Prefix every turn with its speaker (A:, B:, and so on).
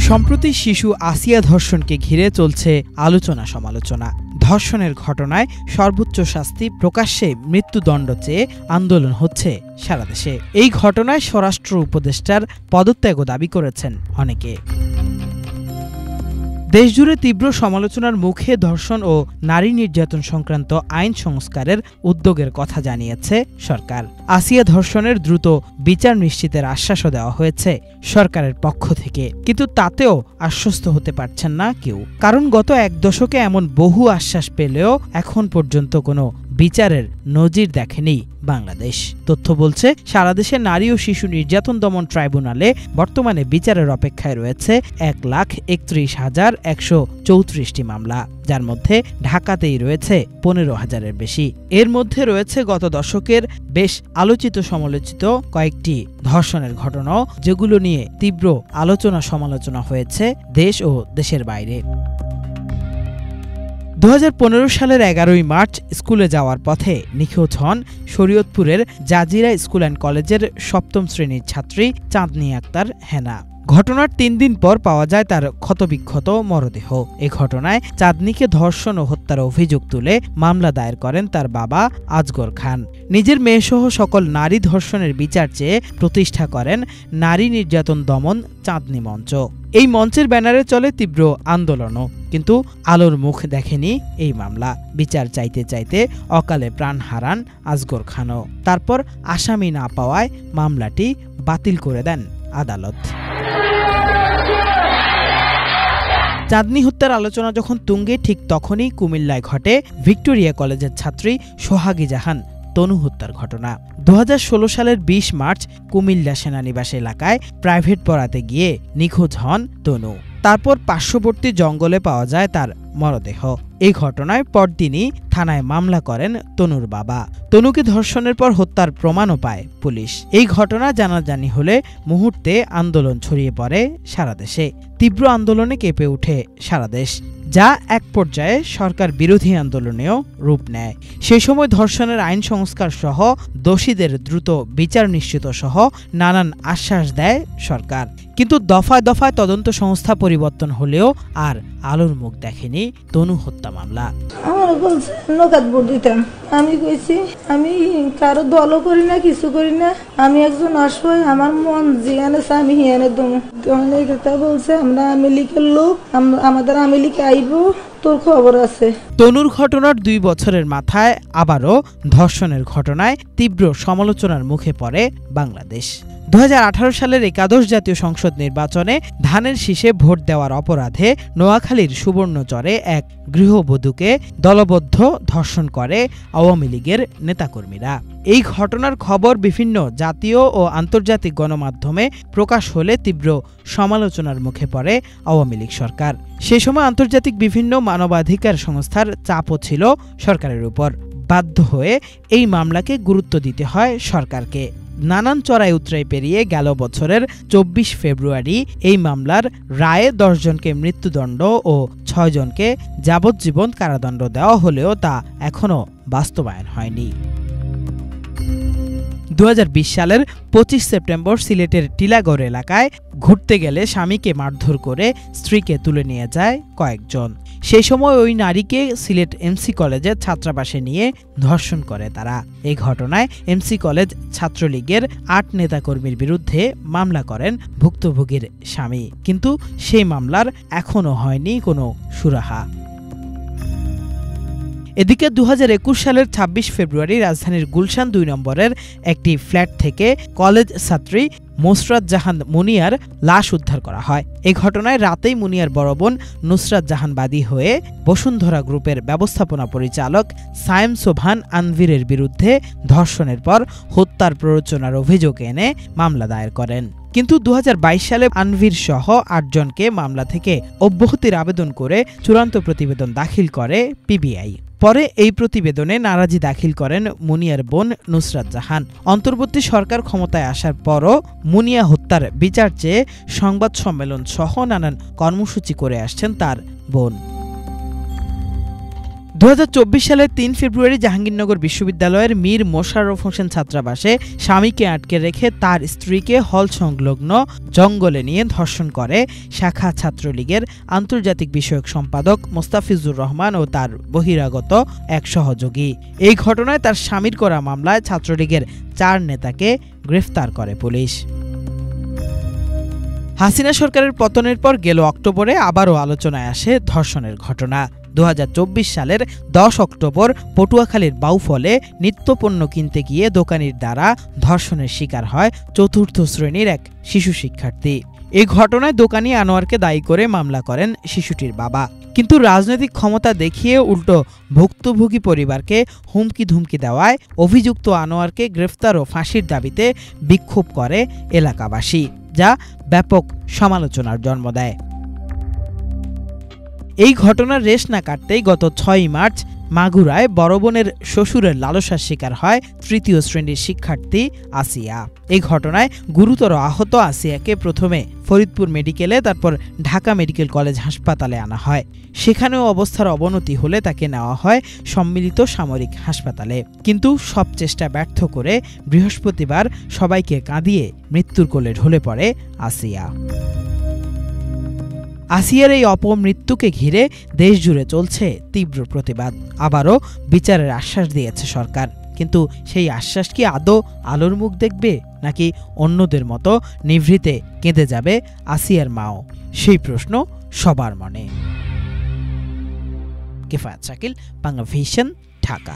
A: সম্প্রতি শিশু আসিয়া ধর্ষণকে ঘিরে চলছে আলোচনা সমালোচনা। ধর্ষণের ঘটনায় সর্বোচ্চ শাস্তি, প্রকাশ্যে মৃত্যুদণ্ড চেয়ে আন্দোলন হচ্ছে সারা দেশে। এই ঘটনায় স্বরাষ্ট্র উপদেষ্টার পদত্যাগও দাবি করেছেন অনেকে। দেশজুড়ে তীব্র সমালোচনার মুখে ধর্ষণ ও নারী নির্যাতন সংক্রান্ত আইন সংস্কারের উদ্যোগের কথা জানিয়েছে সরকার। আসিয়া ধর্ষণের দ্রুত বিচার নিশ্চিতের আশ্বাসও দেওয়া হয়েছে সরকারের পক্ষ থেকে, কিন্তু তাতেও আশ্বস্ত হতে পারছেন না কেউ। কারণ গত এক দশকে এমন বহু আশ্বাস পেলেও এখন পর্যন্ত কোনো বিচারের নজির দেখেনি বাংলাদেশ। তথ্য বলছে, সারা দেশে নারী ও শিশু নির্যাতন দমন ট্রাইব্যুনালে বর্তমানে বিচারের অপেক্ষায় রয়েছে 1,31,134টি মামলা, যার মধ্যে ঢাকাতেই রয়েছে 15,000-এর বেশি। এর মধ্যে রয়েছে গত দশকের বেশ আলোচিত সমালোচিত কয়েকটি ধর্ষণের ঘটনাও, যেগুলো নিয়ে তীব্র আলোচনা সমালোচনা হয়েছে দেশ ও দেশের বাইরে। 2015 সালের 11ই মার্চ স্কুলে যাওয়ার পথে নিখোঁজ হন শরীয়তপুরের জাজিরা স্কুল অ্যান্ড কলেজের 7ম শ্রেণীর ছাত্রী চাঁদনী আক্তার হেনা। ঘটনার 3 দিন পর পাওয়া যায় তার ক্ষতবিক্ষত মরদেহ। এ ঘটনায় চাঁদনীকে ধর্ষণ ও হত্যার অভিযোগ তুলে মামলা দায়ের করেন তার বাবা আজগর খান। নিজের মেয়েসহ সকল নারী ধর্ষণের বিচার চেয়ে প্রতিষ্ঠা করেন নারী নির্যাতন দমন চাঁদনী মঞ্চ। এই মঞ্চের ব্যানারে চলে তীব্র আন্দোলনও, কিন্তু আলোর মুখ দেখেনি এই মামলা। বিচার চাইতে চাইতে অকালে প্রাণ হারান আজগর খানও। তারপর আসামি না পাওয়ায় মামলাটি বাতিল করে দেন আদালত। চাঁদনী হত্যার আলোচনা যখন তুঙ্গে, ঠিক তখনই কুমিল্লায় ঘটে ভিক্টোরিয়া কলেজের ছাত্রী সোহাগী জাহান তনু হত্যার ঘটনা। 2016 সালের 20 মার্চ কুমিল্লা সেনানিবাস এলাকায় প্রাইভেট পড়াতে গিয়ে নিখোঁজ হন তনু। তারপর পার্শ্ববর্তী জঙ্গলে পাওয়া যায় তার মরদেহ। এই ঘটনায় পরদিনই থানায় মামলা করেন তনুর বাবা। তনুকে ধর্ষণের পর হত্যার প্রমাণও পায় পুলিশ। এই ঘটনা জানাজানি হলে মুহূর্তে আন্দোলন ছড়িয়ে পড়ে সারা দেশে। তীব্র আন্দোলনে কেঁপে ওঠে সারা দেশ, যা এক পর্যায়ে সরকার বিরোধী আন্দোলনেও রূপ নেয়। সেই সময় ধর্ষণের আইন সংস্কার সহ দোষীদের দ্রুত বিচার নিশ্চিত সহ নানান আশ্বাস দেয় সরকার। কিন্তু দফায় দফায় তদন্ত সংস্থা পরিবর্তন হলেও আর আলোর মুখ দেখেনি তনু হত্যা মামলা।
B: আমার বলছে নৌকাত ভোট দিতাম, আমি কইছি আমি কারো দলও করি না, কিছু করি না, আমি একজন অসহায়, আমার মন জিয়ানে আমি হিয়ানে দমু। তখন এই কথা বলছে, আমরা আমেরিকার লোক, আমাদের আমেরিকা আইব, তোর খবর আছে।
A: তনুর ঘটনার 2 বছরের মাথায় আবারও ধর্ষণের ঘটনায় তীব্র সমালোচনার মুখে পড়ে বাংলাদেশ। 2018 সালের একাদশ জাতীয় সংসদ নির্বাচনে ধানের শীষে ভোট দেওয়ার অপরাধে নোয়াখালীর সুবর্ণচরে এক গৃহবধূকে দলবদ্ধ ধর্ষণ করে আওয়ামী লীগের নেতাকর্মীরা। এই ঘটনার খবর বিভিন্ন জাতীয় ও আন্তর্জাতিক গণমাধ্যমে প্রকাশ হলে তীব্র সমালোচনার মুখে পড়ে আওয়ামী লীগ সরকার। সে সময় আন্তর্জাতিক বিভিন্ন মানবাধিকার সংস্থার চাপও ছিল সরকারের উপর। বাধ্য হয়ে এই মামলাকে গুরুত্ব দিতে হয় সরকারকে। নানান চড়াই উতরাই পেরিয়ে গেল বছরের 24 ফেব্রুয়ারি এই মামলার রায়ে 10 জনকে মৃত্যুদণ্ড ও 6 জনকে যাবজ্জীবন কারাদণ্ড দেওয়া হলেও তা এখনও বাস্তবায়ন হয়নি। 2020 সালের 25 সেপ্টেম্বর সিলেটের টিলাগড় এলাকায় ঘুরতে গেলে স্বামীকে মারধর করে স্ত্রীকে তুলে নিয়ে যায় কয়েকজন। সেই সময় ওই নারীকে সিলেট এমসি কলেজের ছাত্রাবাসে নিয়ে ধর্ষণ করে তারা। এই ঘটনায় এমসি কলেজ ছাত্রলীগের 8 নেতাকর্মীর বিরুদ্ধে মামলা করেন ভুক্তভোগীর স্বামী, কিন্তু সেই মামলার এখনও হয়নি কোনো সুরাহা। এদিকে 2021 সালের 26 ফেব্রুয়ারি রাজধানীর গুলশান 2 নম্বরের একটি ফ্ল্যাট থেকে কলেজ ছাত্রী নুসরাত জাহান মুনিয়ার লাশ উদ্ধার করা হয়। এই ঘটনায় রাতেই মুনিয়ার বড় বোন নুসরাত জাহান বাদী হয়ে বসুন্ধরা গ্রুপের ব্যবস্থাপনা পরিচালক সায়েম সোভান আনভীরের বিরুদ্ধে ধর্ষণের পর হত্যার প্ররোচনার অভিযোগ এনে মামলা দায়ের করেন। কিন্তু 2022 সালে আনভীর সহ 8 জনকে মামলা থেকে অব্যাহতির আবেদন করে চূড়ান্ত প্রতিবেদন দাখিল করে পিবিআই। পরে এই প্রতিবেদনে নারাজি দাখিল করেন মুনিয়ার বোন নুসরাত জাহান। অন্তর্বর্তী সরকার ক্ষমতায় আসার পরও মুনিয়া হত্যার বিচার চেয়ে সংবাদ সম্মেলন সহ নানান কর্মসূচি করে আসছেন তার বোন। 2024 সালের 3 ফেব্রুয়ারি জাহাঙ্গীরনগর বিশ্ববিদ্যালয়ের মীর মোশাররফ হোসেন ছাত্রাবাসে স্বামীকে আটকে রেখে তার স্ত্রীকে হল সংলগ্ন জঙ্গলে নিয়ে ধর্ষণ করে শাখা ছাত্রলীগের আন্তর্জাতিক বিষয়ক সম্পাদক মোস্তাফিজুর রহমান ও তার বহিরাগত এক সহযোগী। এই ঘটনায় তার স্বামীর করা মামলায় ছাত্রলীগের 4 নেতাকে গ্রেফতার করে পুলিশ। হাসিনা সরকারের পতনের পর গেল অক্টোবরে আবারও আলোচনায় আসে ধর্ষণের ঘটনা। 2024 সালের 10 অক্টোবর পটুয়াখালীর বাউফলে নিত্যপণ্য কিনতে গিয়ে দোকানির দ্বারা ধর্ষণের শিকার হয় 4র্থ শ্রেণীর এক শিশু শিক্ষার্থী। এই ঘটনায় দোকানি আনোয়ারকে দায়ী করে মামলা করেন শিশুটির বাবা। কিন্তু রাজনৈতিক ক্ষমতা দেখিয়ে উল্টো ভুক্তভোগী পরিবারকে হুমকি ধুমকি দেওয়ায় অভিযুক্ত আনোয়ারকে গ্রেফতার ও ফাঁসির দাবিতে বিক্ষোভ করে এলাকাবাসী, যা ব্যাপক সমালোচনার জন্ম দেয়। এই ঘটনার রেশ না কাটতেই গত 6 মার্চ মাগুরায় বড় বোনের শ্বশুরের লালসার শিকার হয় 3য় শ্রেণীর শিক্ষার্থী আসিয়া। এই ঘটনায় গুরুতর আহত আসিয়াকে প্রথমে ফরিদপুর মেডিকেলে, তারপর ঢাকা মেডিকেল কলেজ হাসপাতালে আনা হয়। সেখানেও অবস্থার অবনতি হলে তাকে নেওয়া হয় সম্মিলিত সামরিক হাসপাতালে। কিন্তু সব চেষ্টা ব্যর্থ করে বৃহস্পতিবার সবাইকে কাঁদিয়ে মৃত্যুর কোলে ঢলে পড়ে আসিয়া। আসিয়ার এই অপমৃত্যুকে ঘিরে দেশজুড়ে চলছে তীব্র প্রতিবাদ। আবারও বিচারের আশ্বাস দিয়েছে সরকার, কিন্তু সেই আশ্বাস কি আদৌ আলোর মুখ দেখবে, নাকি অন্যদের মতো নিভৃতে কেঁদে যাবে আসিয়ার মাও? সেই প্রশ্ন সবার মনে। কিফায়াত শাকিল, বাংলা ভিশন, ঢাকা।